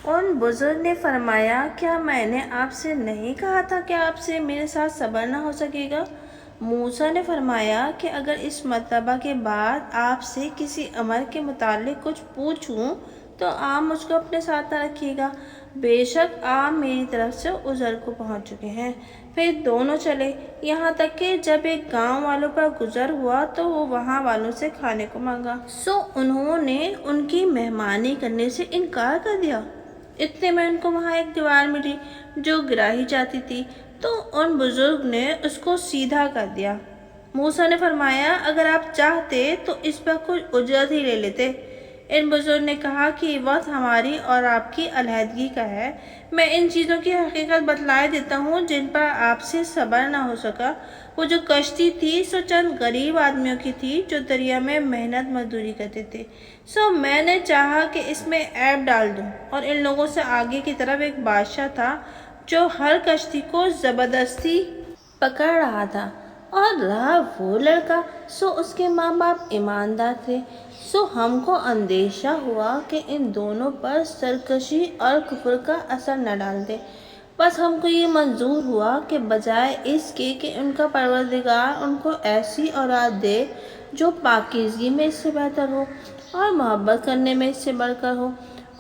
ان بزرگ نے فرمایا کیا میں نے آپ سے نہیں کہا تھا کہ آپ سے میرے ساتھ صبر نہ ہو سکے گا؟ موسیٰ نے فرمایا کہ اگر اس مرتبہ کے بعد آپ سے کسی امر کے متعلق کچھ پوچھوں تو آپ مجھ کو اپنے ساتھ نہ رکھیے گا، بے شک آپ میری طرف سے عذر کو پہنچ چکے ہیں۔ پھر دونوں چلے، یہاں تک کہ جب ایک گاؤں والوں پر گزر ہوا تو وہ وہاں والوں سے کھانے کو مانگا، سو انہوں نے ان کی مہمانی کرنے سے انکار کر دیا۔ اتنے میں ان کو وہاں ایک دیوار ملی جو گرا ہی جاتی تھی، تو ان بزرگ نے اس کو سیدھا کر دیا۔ موسیٰ نے فرمایا اگر آپ چاہتے تو اس پر کچھ اجرت ہی لے لیتے۔ ان بزرگ نے کہا کہ یہ وقت ہماری اور آپ کی علیحدگی کا ہے، میں ان چیزوں کی حقیقت بتلائے دیتا ہوں جن پر آپ سے صبر نہ ہو سکا۔ وہ جو کشتی تھی سو چند غریب آدمیوں کی تھی جو دریا میں محنت مزدوری کرتے تھے، سو میں نے چاہا کہ اس میں عیب ڈال دوں، اور ان لوگوں سے آگے کی طرف ایک بادشاہ تھا جو ہر کشتی کو زبردستی پکڑ رہا تھا، اور رہا وہ لڑکا سو اس کے ماں باپ ایماندار تھے، سو ہم کو اندیشہ ہوا کہ ان دونوں پر سرکشی اور کفر کا اثر نہ ڈال دے، بس ہم کو یہ منظور ہوا کہ بجائے اس کے کہ ان کا پروردگار ان کو ایسی اولاد دے جو پاکیزگی میں اس سے بہتر ہو اور محبت کرنے میں اس سے بڑھ کر ہو۔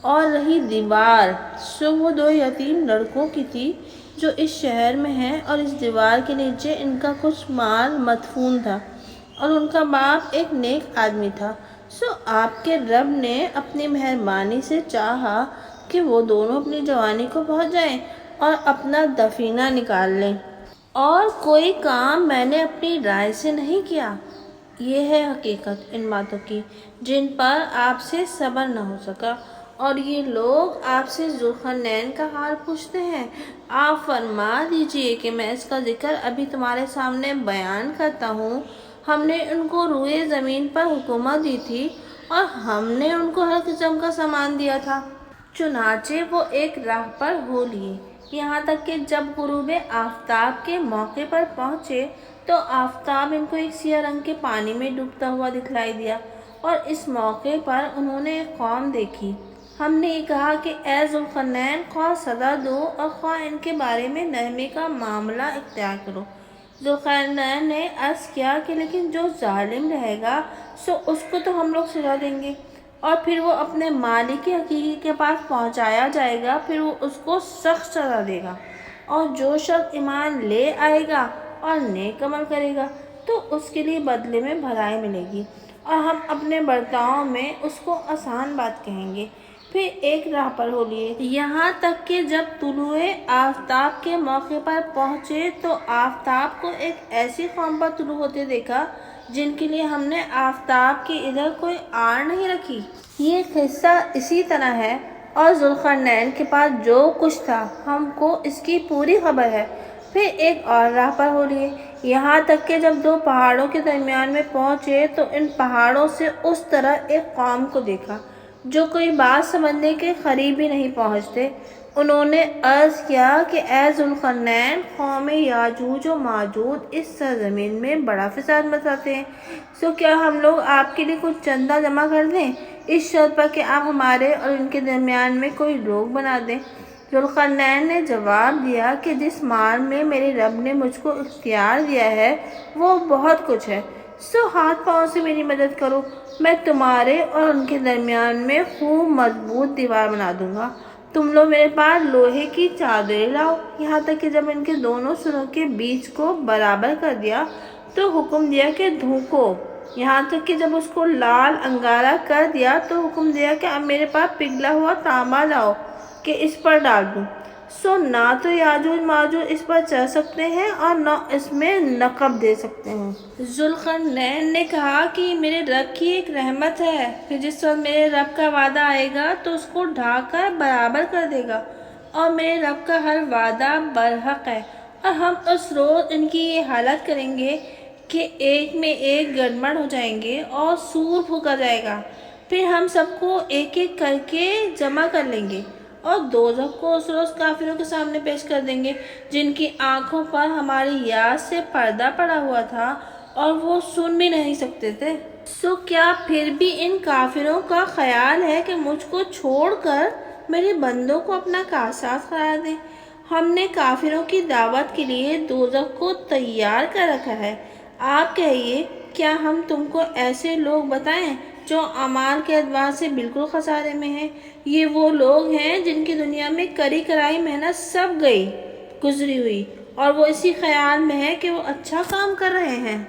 اور رہی دیوار سو وہ دو یتیم لڑکوں کی تھی جو اس شہر میں ہیں، اور اس دیوار کے نیچے ان کا کچھ مال مدفون تھا، اور ان کا باپ ایک نیک آدمی تھا، سو آپ کے رب نے اپنی مہربانی سے چاہا کہ وہ دونوں اپنی جوانی کو پہنچ جائیں اور اپنا دفینہ نکال لیں، اور کوئی کام میں نے اپنی رائے سے نہیں کیا۔ یہ ہے حقیقت ان باتوں کی جن پر آپ سے صبر نہ ہو سکا۔ اور یہ لوگ آپ سے ذوالقرنین کا حال پوچھتے ہیں، آپ فرما دیجئے کہ میں اس کا ذکر ابھی تمہارے سامنے بیان کرتا ہوں۔ ہم نے ان کو روئے زمین پر حکومت دی تھی اور ہم نے ان کو ہر قسم کا سامان دیا تھا، چنانچہ وہ ایک راہ پر ہو لیے، یہاں تک کہ جب غروب آفتاب کے موقع پر پہنچے تو آفتاب ان کو ایک سیاہ رنگ کے پانی میں ڈوبتا ہوا دکھلائی دیا، اور اس موقع پر انہوں نے ایک قوم دیکھی۔ ہم نے یہ کہا کہ اے ذوالقرنین، خواہ سزا دو اور خواہ ان کے بارے میں نرمی کا معاملہ اختیار کرو۔ ذوالقرنین نے عرض کیا کہ لیکن جو ظالم رہے گا سو اس کو تو ہم لوگ سزا دیں گے، اور پھر وہ اپنے مالک حقیقی کے پاس پہنچایا جائے گا، پھر وہ اس کو سخت سزا دے گا، اور جو شخص ایمان لے آئے گا اور نیک عمل کرے گا تو اس کے لیے بدلے میں بھلائی ملے گی، اور ہم اپنے برتاؤ میں اس کو آسان بات کہیں گے۔ پھر ایک راہ پر ہو لیے، یہاں تک کہ جب طلوع آفتاب کے موقع پر پہنچے تو آفتاب کو ایک ایسی قوم پر طلوع ہوتے دیکھا جن کے لیے ہم نے آفتاب کی ادھر کوئی آڑ نہیں رکھی۔ یہ قصہ اسی طرح ہے، اور ذوالقرنین کے پاس جو کچھ تھا ہم کو اس کی پوری خبر ہے۔ پھر ایک اور راہ پر ہو لیے، یہاں تک کہ جب دو پہاڑوں کے درمیان میں پہنچے تو ان پہاڑوں سے اس طرح ایک قوم کو دیکھا جو کوئی بات سمجھنے کے قریب بھی نہیں پہنچتے۔ انہوں نے عرض کیا کہ اے ذوالقرنین، قوم یاجوج و ماجوج اس سرزمین میں بڑا فساد مچاتے ہیں، سو کیا ہم لوگ آپ کے لیے کچھ چندہ جمع کر دیں اس شرط پر کہ آپ ہمارے اور ان کے درمیان میں کوئی روک بنا دیں؟ ذوالقرنین نے جواب دیا کہ جس مال میں میرے رب نے مجھ کو اختیار دیا ہے وہ بہت کچھ ہے، سو ہاتھ پاؤں سے میری مدد کرو، میں تمہارے اور ان کے درمیان میں خوب مضبوط دیوار بنا دوں گا۔ تم لوگ میرے پاس لوہے کی چادریں لاؤ۔ یہاں تک کہ جب ان کے دونوں سروں کے بیچ کو برابر کر دیا تو حکم دیا کہ دھوکو۔ یہاں تک کہ جب اس کو لال انگارہ کر دیا تو حکم دیا کہ اب میرے پاس پگھلا ہوا تانبا لاؤ کہ اس پر ڈال دوں، سو نہ تو یاجوج ماجوج اس پر چڑھ سکتے ہیں اور نہ اس میں نقب دے سکتے ہیں۔ ذوالقرنین نے کہا کہ یہ میرے رب کی ایک رحمت ہے، پھر جس وقت میرے رب کا وعدہ آئے گا تو اس کو ڈھا کر برابر کر دے گا، اور میرے رب کا ہر وعدہ برحق ہے، اور ہم اس روز ان کی یہ حالت کریں گے کہ ایک میں ایک گڑبڑ ہو جائیں گے اور سور پھونکا جائے گا، پھر ہم سب کو ایک ایک کر کے جمع کر لیں گے اور دوزخ کو اس روز کافروں کے سامنے پیش کر دیں گے جن کی آنکھوں پر ہماری یاد سے پردہ پڑا ہوا تھا اور وہ سن بھی نہیں سکتے تھے۔ سو کیا پھر بھی ان کافروں کا خیال ہے کہ مجھ کو چھوڑ کر میرے بندوں کو اپنا کاساز قرار دیں۔ ہم نے کافروں کی دعوت کے لیے دوزخ کو تیار کر رکھا ہے۔ آپ کہیے، کیا ہم تم کو ایسے لوگ بتائیں جو اعمال کے اعتبار سے بالکل خسارے میں ہیں؟ یہ وہ لوگ ہیں جن کی دنیا میں کری کرائی محنت سب گزری ہوئی، اور وہ اسی خیال میں ہے کہ وہ اچھا کام کر رہے ہیں۔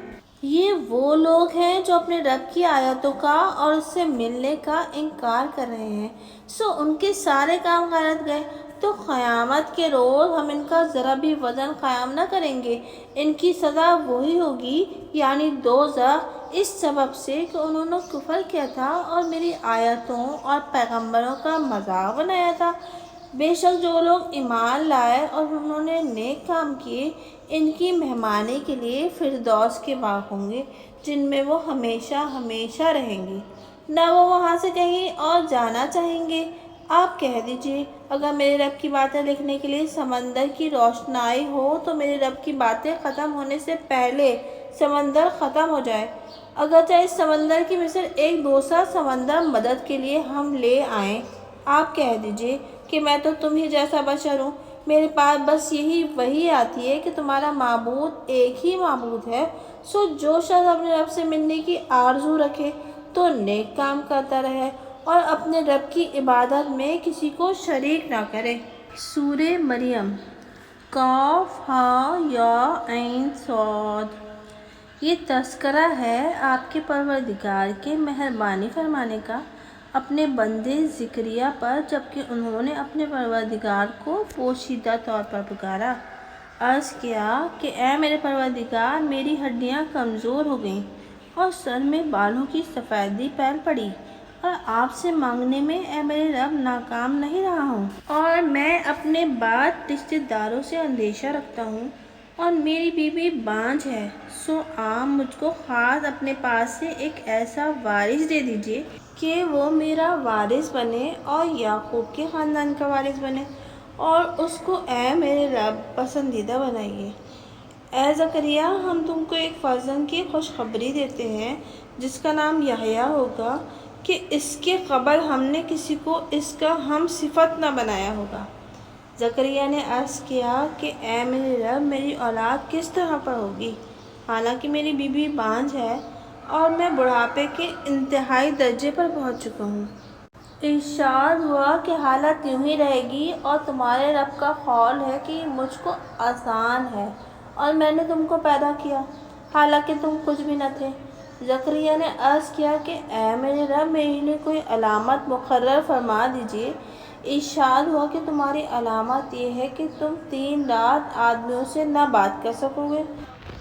یہ وہ لوگ ہیں جو اپنے رب کی آیتوں کا اور اس سے ملنے کا انکار کر رہے ہیں، سو ان کے سارے کام غلط گئے۔ تو قیامت کے روز ہم ان کا ذرا بھی وزن قائم نہ کریں گے۔ ان کی سزا وہی ہوگی، یعنی دوزخ، اس سبب سے کہ انہوں نے کفر کیا تھا اور میری آیتوں اور پیغمبروں کا مذاق بنایا تھا۔ بے شک جو لوگ ایمان لائے اور انہوں نے نیک کام کیے، ان کی مہمانی کے لیے فردوس کے باغ ہوں گے، جن میں وہ ہمیشہ ہمیشہ رہیں گی، نہ وہ وہاں سے کہیں اور جانا چاہیں گے۔ آپ کہہ دیجئے، اگر میرے رب کی باتیں لکھنے کے لیے سمندر کی روشنائی ہو تو میرے رب کی باتیں ختم ہونے سے پہلے سمندر ختم ہو جائے، اگرچہ اس سمندر کی مثل ایک دوسرا سمندر مدد کے لیے ہم لے آئیں۔ آپ کہہ دیجئے کہ میں تو تم ہی جیسا بشر ہوں، میرے پاس بس یہی وحی آتی ہے کہ تمہارا معبود ایک ہی معبود ہے، سو جو شخص اپنے رب سے ملنے کی آرزو رکھے تو نیک کام کرتا رہے اور اپنے رب کی عبادت میں کسی کو شریک نہ کرے۔ سورہ مریم، قاف ہا یا عین صاد۔ یہ تذکرہ ہے آپ کے پروردگار کے مہربانی فرمانے کا اپنے بندے زکریا پر، جبکہ انہوں نے اپنے پروردگار کو پوشیدہ طور پر پکارا۔ عرض کیا کہ اے میرے پروردگار، میری ہڈیاں کمزور ہو گئیں اور سر میں بالوں کی سفیدی پھیل پڑی، اور آپ سے مانگنے میں اے میرے رب ناکام نہیں رہا ہوں، اور میں اپنے بعد رشتہ داروں سے اندیشہ رکھتا ہوں، اور میری بیوی بانجھ ہے، سو آپ مجھ کو خاص اپنے پاس سے ایک ایسا وارث دے دیجئے کہ وہ میرا وارث بنے اور یعقوب کے خاندان کا وارث بنے، اور اس کو اے میرے رب پسندیدہ بنائیے۔ اے زکریا، ہم تم کو ایک فرزند کی خوشخبری دیتے ہیں جس کا نام یحییٰ ہوگا، کہ اس کے قبل ہم نے کسی کو اس کا ہم صفت نہ بنایا ہوگا۔ زکریا نے عرض کیا کہ اے میرے رب، میری اولاد کس طرح پر ہوگی، حالانکہ میری بیوی بانجھ ہے اور میں بڑھاپے کے انتہائی درجے پر پہنچ چکا ہوں۔ ارشاد ہوا کہ حالت یوں ہی رہے گی، اور تمہارے رب کا قول ہے کہ یہ مجھ کو آسان ہے اور میں نے تم کو پیدا کیا حالانکہ تم کچھ بھی نہ تھے۔ زکریا نے عرض کیا کہ اے میرے رب، میرے لیے کوئی علامت مقرر فرما دیجئے۔ ارشاد ہوا کہ تمہاری علامت یہ ہے کہ تم 3 رات آدمیوں سے نہ بات کر سکو گے۔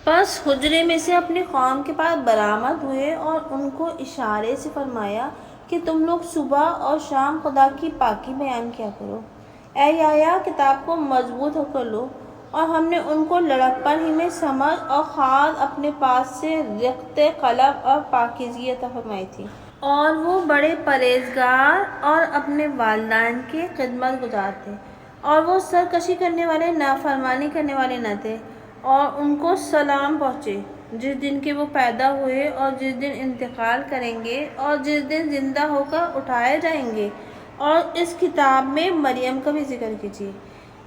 پس حجرے میں سے اپنی قوم کے پاس برآمد ہوئے اور ان کو اشارے سے فرمایا کہ تم لوگ صبح اور شام خدا کی پاکی بیان کیا کرو۔ اے یحییٰ، کتاب کو مضبوط ہو کر لو۔ اور ہم نے ان کو لڑکپن ہی میں سمجھ اور خاص اپنے پاس سے رقت قلب اور پاکیزگی عطا فرمائی تھی، اور وہ بڑے پرہیزگار اور اپنے والدین کے خدمت گزار تھے، اور وہ سرکشی کرنے والے، نافرمانی کرنے والے نہ تھے۔ اور ان کو سلام پہنچے جس دن کے وہ پیدا ہوئے اور جس دن انتقال کریں گے اور جس دن زندہ ہو کر اٹھائے جائیں گے۔ اور اس کتاب میں مریم کا بھی ذکر کیجیے،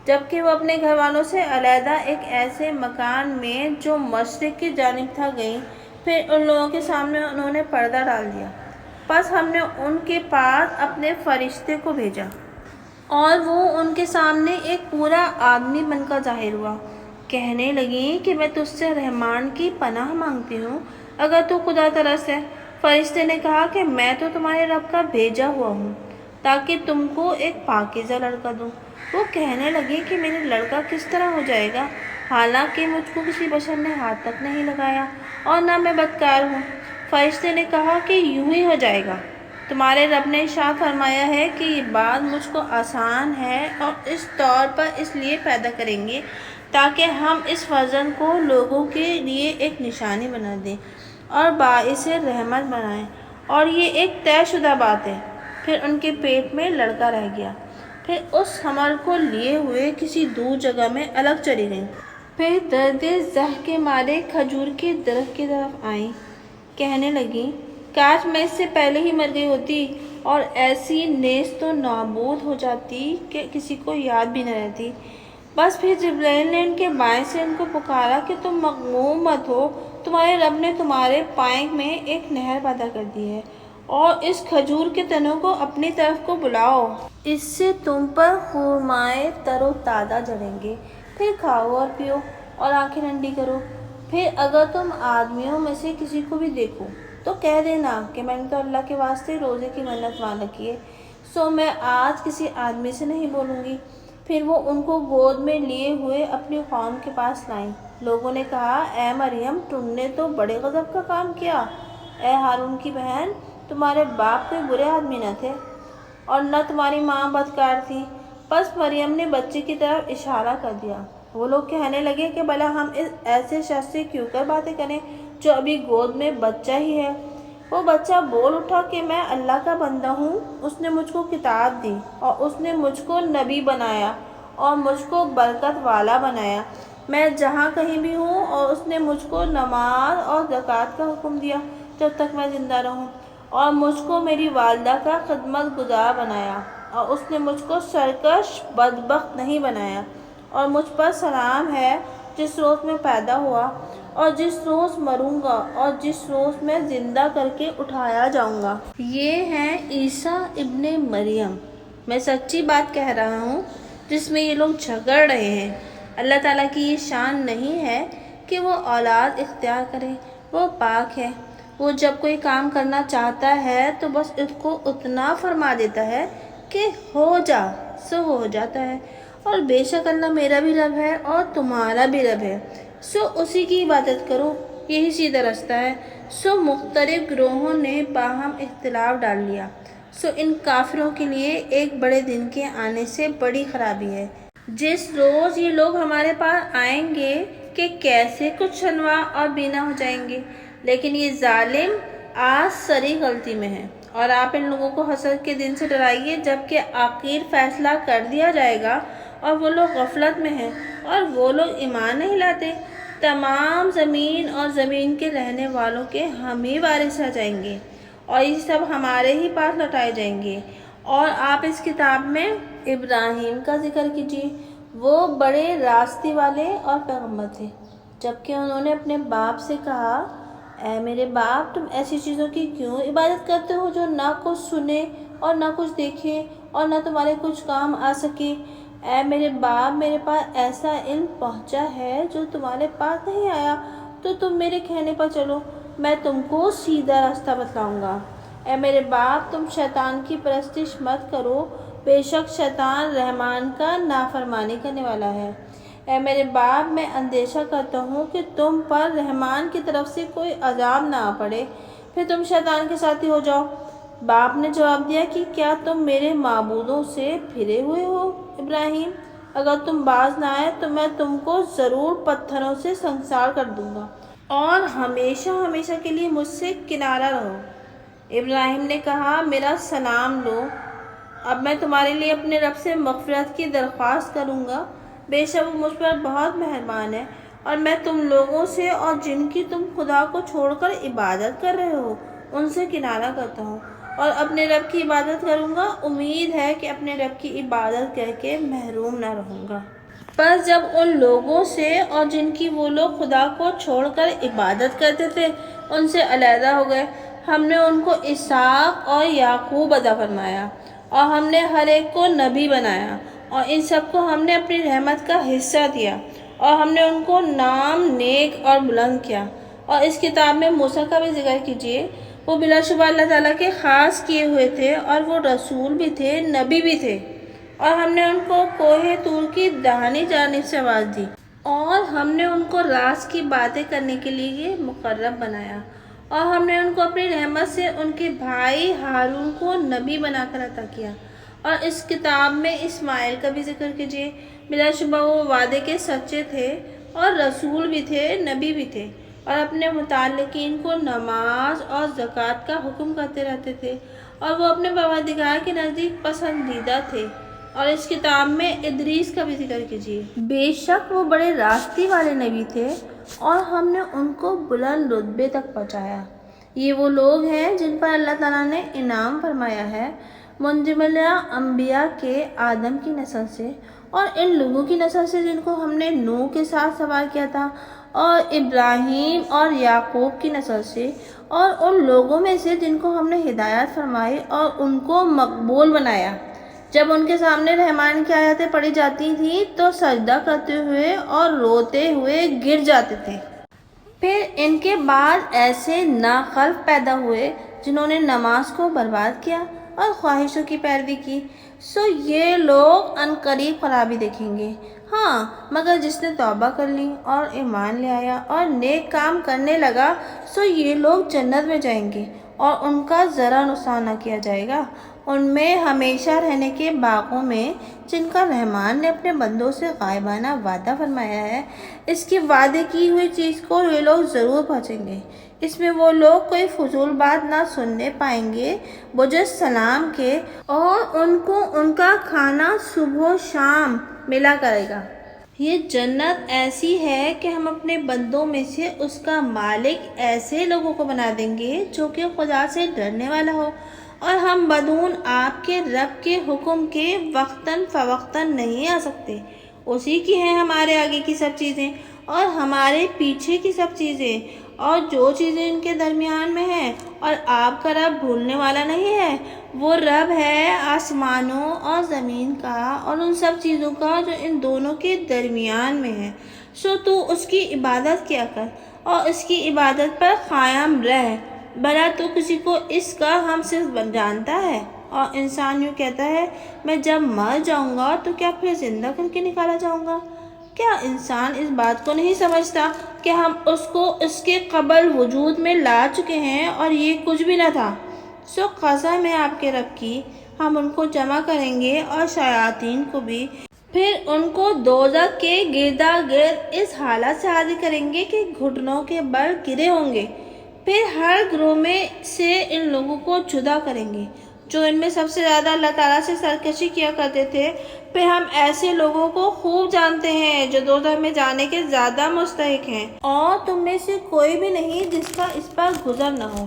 جبکہ وہ اپنے گھر والوں سے علیحدہ ایک ایسے مکان میں جو مشرق کی جانب تھا گئیں۔ پھر ان لوگوں کے سامنے انہوں نے پردہ ڈال دیا، پس ہم نے ان کے پاس اپنے فرشتے کو بھیجا، اور وہ ان کے سامنے ایک پورا آدمی بن کر ظاہر ہوا۔ کہنے لگیں کہ میں تجھ سے رحمان کی پناہ مانگتی ہوں اگر تو خدا ترس ہے۔ فرشتے نے کہا کہ میں تو تمہارے رب کا بھیجا ہوا ہوں تاکہ تم کو ایک پاکیزہ لڑکا دوں۔ وہ کہنے لگے کہ میرا لڑکا کس طرح ہو جائے گا، حالانکہ مجھ کو کسی بشر نے ہاتھ تک نہیں لگایا اور نہ میں بدکار ہوں۔ فرشتے نے کہا کہ یوں ہی ہو جائے گا، تمہارے رب نے ارشاد فرمایا ہے کہ یہ بات مجھ کو آسان ہے، اور اس طور پر اس لیے پیدا کریں گے تاکہ ہم اس فرزند کو لوگوں کے لیے ایک نشانی بنا دیں اور باعث رحمت بنائیں، اور یہ ایک طے شدہ بات ہے۔ پھر ان کے پیٹ میں لڑکا رہ گیا۔ پھر اس حمل کو لیے ہوئے کسی دور جگہ میں الگ چلی گئیں۔ پھر درد زہ کے مارے کھجور کے درخت کی طرف آئیں، کہنے لگیں کاش میں اس سے پہلے ہی مر گئی ہوتی اور ایسی نیست و نابود ہو جاتی کہ کسی کو یاد بھی نہ رہتی۔ بس پھر جبرائیل نے ان کے بائیں سے ان کو پکارا کہ تم مغموم مت ہو، تمہارے رب نے تمہارے پائیں میں ایک نہر پیدا کر دی ہے، اور اس کھجور کے تنوں کو اپنی طرف کو بلاؤ، اس سے تم پر خرمائے تر و تازہ جڑیں گے، پھر کھاؤ اور پیو اور آنکھیں ٹھنڈی کرو۔ پھر اگر تم آدمیوں میں سے کسی کو بھی دیکھو تو کہہ دینا کہ میں نے تو اللہ کے واسطے روزے کی منت مان رکھی ہے، سو میں آج کسی آدمی سے نہیں بولوں گی۔ پھر وہ ان کو گود میں لیے ہوئے اپنی قوم کے پاس لائیں۔ لوگوں نے کہا، اے مریم، تم نے تو بڑے غضب کا کام کیا۔ اے ہارون کی بہن، تمہارے باپ کوئی برے آدمی نہ تھے اور نہ تمہاری ماں بدکار تھی۔ پس مریم نے بچے کی طرف اشارہ کر دیا۔ وہ لوگ کہنے لگے کہ بھلا ہم اس ایسے شخص سے کیوں کر باتیں کریں جو ابھی گود میں بچہ ہی ہے۔ وہ بچہ بول اٹھا کہ میں اللہ کا بندہ ہوں، اس نے مجھ کو کتاب دی اور اس نے مجھ کو نبی بنایا اور مجھ کو برکت والا بنایا۔ میں جہاں کہیں بھی ہوں اور اس نے مجھ کو نماز اور زکوٰۃ کا حکم دیا جب تک میں زندہ رہوں، اور مجھ کو میری والدہ کا خدمت گزار بنایا، اور اس نے مجھ کو سرکش بدبخت نہیں بنایا۔ اور مجھ پر سلام ہے جس روز میں پیدا ہوا اور جس روز مروں گا اور جس روز میں زندہ کر کے اٹھایا جاؤں گا۔ یہ ہیں عیسیٰ ابن مریم۔ میں سچی بات کہہ رہا ہوں جس میں یہ لوگ جھگڑ رہے ہیں۔ اللہ تعالیٰ کی یہ شان نہیں ہے کہ وہ اولاد اختیار کرے، وہ پاک ہے۔ وہ جب کوئی کام کرنا چاہتا ہے تو بس اس کو اتنا فرما دیتا ہے کہ ہو جا، سو ہو جاتا ہے۔ اور بے شک اللہ میرا بھی رب ہے اور تمہارا بھی رب ہے، سو اسی کی عبادت کرو، یہی سیدھا رستہ ہے۔ سو مختلف گروہوں نے باہم اختلاف ڈال لیا، سو ان کافروں کے لیے ایک بڑے دن کے آنے سے بڑی خرابی ہے، جس روز یہ لوگ ہمارے پاس آئیں گے کہ کیسے کچھ شنوا اور بینا ہو جائیں گے۔ لیکن یہ ظالم آج سری غلطی میں ہیں، اور آپ ان لوگوں کو حشر کے دن سے ڈرائیے جبکہ آخر فیصلہ کر دیا جائے گا، اور وہ لوگ غفلت میں ہیں اور وہ لوگ ایمان نہیں لاتے۔ تمام زمین اور زمین کے رہنے والوں کے ہم ہی وارث رہ جائیں گے، اور یہ سب ہمارے ہی پاس لوٹائے جائیں گے۔ اور آپ اس کتاب میں ابراہیم کا ذکر کیجیے، وہ بڑے راستی والے اور پیغمبر تھے، جبکہ انہوں نے اپنے باپ سے کہا، اے میرے باپ، تم ایسی چیزوں کی کیوں عبادت کرتے ہو جو نہ کچھ سنے اور نہ کچھ دیکھے اور نہ تمہارے کچھ کام آ سکے۔ اے میرے باپ، میرے پاس ایسا علم پہنچا ہے جو تمہارے پاس نہیں آیا، تو تم میرے کہنے پر چلو، میں تم کو سیدھا راستہ بتلاؤں گا۔ اے میرے باپ، تم شیطان کی پرستش مت کرو، بے شک شیطان رحمان کا نافرمانی کرنے والا ہے۔ اے میرے باپ، میں اندیشہ کرتا ہوں کہ تم پر رحمان کی طرف سے کوئی عذاب نہ آ پڑے، پھر تم شیطان کے ساتھی ہو جاؤ۔ باپ نے جواب دیا کہ کیا تم میرے معبودوں سے پھرے ہوئے ہو ابراہیم؟ اگر تم باز نہ آئے تو میں تم کو ضرور پتھروں سے سنسار کر دوں گا، اور ہمیشہ ہمیشہ کے لیے مجھ سے کنارہ رہو۔ ابراہیم نے کہا، میرا سلام لو، اب میں تمہارے لیے اپنے رب سے مغفرت کی درخواست کروں گا، بے شک وہ مجھ پر بہت مہربان ہے، اور میں تم لوگوں سے اور جن کی تم خدا کو چھوڑ کر عبادت کر رہے ہو ان سے کنارہ کرتا ہوں، اور اپنے رب کی عبادت کروں گا، امید ہے کہ اپنے رب کی عبادت کر کے محروم نہ رہوں گا۔ پر جب ان لوگوں سے اور جن کی وہ لوگ خدا کو چھوڑ کر عبادت کرتے تھے ان سے علیحدہ ہو گئے، ہم نے ان کو اسحاق اور یعقوب عطا فرمایا، اور ہم نے ہر ایک کو نبی بنایا، اور ان سب کو ہم نے اپنی رحمت کا حصہ دیا، اور ہم نے ان کو نام نیک اور بلند کیا۔ اور اس کتاب میں موسیٰ کا بھی ذکر کیجیے، وہ بلا شبہ اللہ تعالیٰ کے خاص کیے ہوئے تھے، اور وہ رسول بھی تھے، نبی بھی تھے، اور ہم نے ان کو کوہ طور کی داہنی جانب سے آواز دی، اور ہم نے ان کو راز کی باتیں کرنے کے لیے مقرب بنایا، اور ہم نے ان کو اپنی رحمت سے ان کے بھائی ہارون کو نبی بنا کر عطا کیا۔ اور اس کتاب میں اسماعیل کا بھی ذکر کیجیے، بلا شبہ وہ وعدے کے سچے تھے اور رسول بھی تھے، نبی بھی تھے، اور اپنے متعلقین کو نماز اور زکوٰۃ کا حکم کرتے رہتے تھے، اور وہ اپنے پروردگار کے نزدیک پسندیدہ تھے۔ اور اس کتاب میں ادریس کا بھی ذکر کیجیے، بے شک وہ بڑے راستی والے نبی تھے، اور ہم نے ان کو بلند رتبے تک پہنچایا۔ یہ وہ لوگ ہیں جن پر اللہ تعالیٰ نے انعام فرمایا ہے، منجملہ انبیاء کے آدم کی نسل سے، اور ان لوگوں کی نسل سے جن کو ہم نے نوح کے ساتھ سوار کیا تھا، اور ابراہیم اور یعقوب کی نسل سے، اور ان لوگوں میں سے جن کو ہم نے ہدایت فرمائی اور ان کو مقبول بنایا۔ جب ان کے سامنے رحمان کی آیتیں پڑھی جاتی تھیں تو سجدہ کرتے ہوئے اور روتے ہوئے گر جاتے تھے۔ پھر ان کے بعد ایسے ناخلف پیدا ہوئے جنہوں نے نماز کو برباد کیا اور خواہشوں کی پیروی کی، سو یہ لوگ عنقریب خرابی دیکھیں گے۔ ہاں، مگر جس نے توبہ کر لی اور ایمان لے آیا اور نیک کام کرنے لگا، سو یہ لوگ جنت میں جائیں گے اور ان کا ذرا نقصان نہ کیا جائے گا۔ ان میں ہمیشہ رہنے کے باغوں میں جن کا رحمان نے اپنے بندوں سے غائبانہ وعدہ فرمایا ہے، اس کی وعدے کی ہوئی چیز کو یہ لوگ ضرور پہنچیں گے۔ اس میں وہ لوگ کوئی فضول بات نہ سننے پائیں گے بجز سلام کے، اور ان کو ان کا کھانا صبح و شام ملا کرے گا۔ یہ جنت ایسی ہے کہ ہم اپنے بندوں میں سے اس کا مالک ایسے لوگوں کو بنا دیں گے جو کہ خدا سے ڈرنے والا ہو، اور ہم بدون آپ کے رب کے حکم کے وقتاً فوقتاً نہیں آ سکتے۔ اسی کی ہیں ہمارے آگے کی سب چیزیں اور ہمارے پیچھے کی سب چیزیں، اور جو چیزیں ان کے درمیان میں ہیں، اور آپ کا رب بھولنے والا نہیں ہے۔ وہ رب ہے آسمانوں اور زمین کا اور ان سب چیزوں کا جو ان دونوں کے درمیان میں ہے، سو تو اس کی عبادت کیا کر اور اس کی عبادت پر قائم رہ۔ بھلا تو کسی کو اس کا ہم صرف جانتا ہے؟ اور انسان یوں کہتا ہے، میں جب مر جاؤں گا تو کیا پھر زندہ کر کے نکالا جاؤں گا؟ کیا انسان اس بات کو نہیں سمجھتا کہ ہم اس کو اس کے قبل وجود میں لا چکے ہیں اور یہ کچھ بھی نہ تھا؟ سو قسم ہے آپ کے رب کی، ہم ان کو جمع کریں گے اور شیاطین کو بھی، پھر ان کو دوزخ کے گردا گرد اس حالت سے حاضر کریں گے کہ گھٹنوں کے بل گرے ہوں گے۔ پھر ہر گروہ میں سے ان لوگوں کو جدا کریں گے جو ان میں سب سے زیادہ اللہ تعالیٰ سے سرکشی کیا کرتے تھے۔ پھر ہم ایسے لوگوں کو خوب جانتے ہیں جو دوزخ میں جانے کے زیادہ مستحق ہیں، اور تم میں سے کوئی بھی نہیں جس کا اس پر گزر نہ ہو۔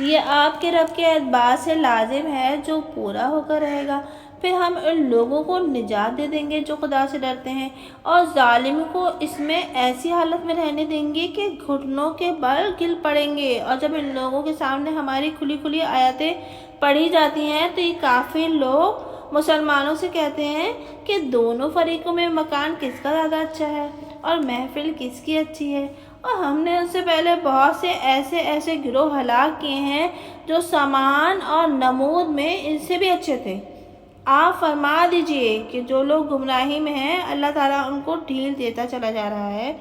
یہ آپ کے رب کے اعتبار سے لازم ہے جو پورا ہو کر رہے گا۔ پھر ہم ان لوگوں کو نجات دے دیں گے جو خدا سے ڈرتے ہیں، اور ظالم کو اس میں ایسی حالت میں رہنے دیں گے کہ گھٹنوں کے بل گر پڑیں گے۔ اور جب ان لوگوں کے سامنے ہماری کھلی کھلی آیتیں پڑھی جاتی ہیں تو یہ کافر لوگ مسلمانوں سے کہتے ہیں کہ دونوں فریقوں میں مکان کس کا زیادہ اچھا ہے اور محفل کس کی اچھی ہے، اور ہم نے ان سے پہلے بہت سے ایسے گروہ ہلاک کیے ہیں جو سامان اور نمود میں ان سے بھی اچھے تھے۔ آپ فرما دیجئے کہ جو لوگ گمراہی میں ہیں اللہ تعالیٰ ان کو ڈھیل دیتا چلا جا رہا ہے،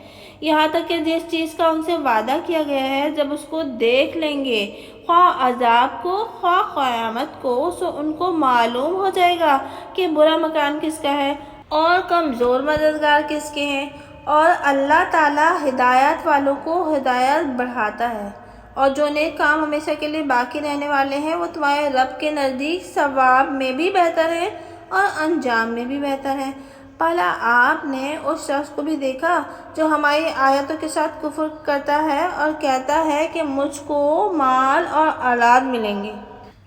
یہاں تک کہ جس چیز کا ان سے وعدہ کیا گیا ہے جب اس کو دیکھ لیں گے، خواہ عذاب کو خواہ قیامت کو، سو ان کو معلوم ہو جائے گا کہ برا مکان کس کا ہے اور کمزور مددگار کس کے ہیں۔ اور اللہ تعالیٰ ہدایت والوں کو ہدایت بڑھاتا ہے، اور جو نیک کام ہمیشہ کے لیے باقی رہنے والے ہیں وہ تمہارے رب کے نزدیک ثواب میں بھی بہتر ہیں اور انجام میں بھی بہتر ہیں۔ بھلا آپ نے اس شخص کو بھی دیکھا جو ہماری آیتوں کے ساتھ کفر کرتا ہے اور کہتا ہے کہ مجھ کو مال اور اولاد ملیں گے؟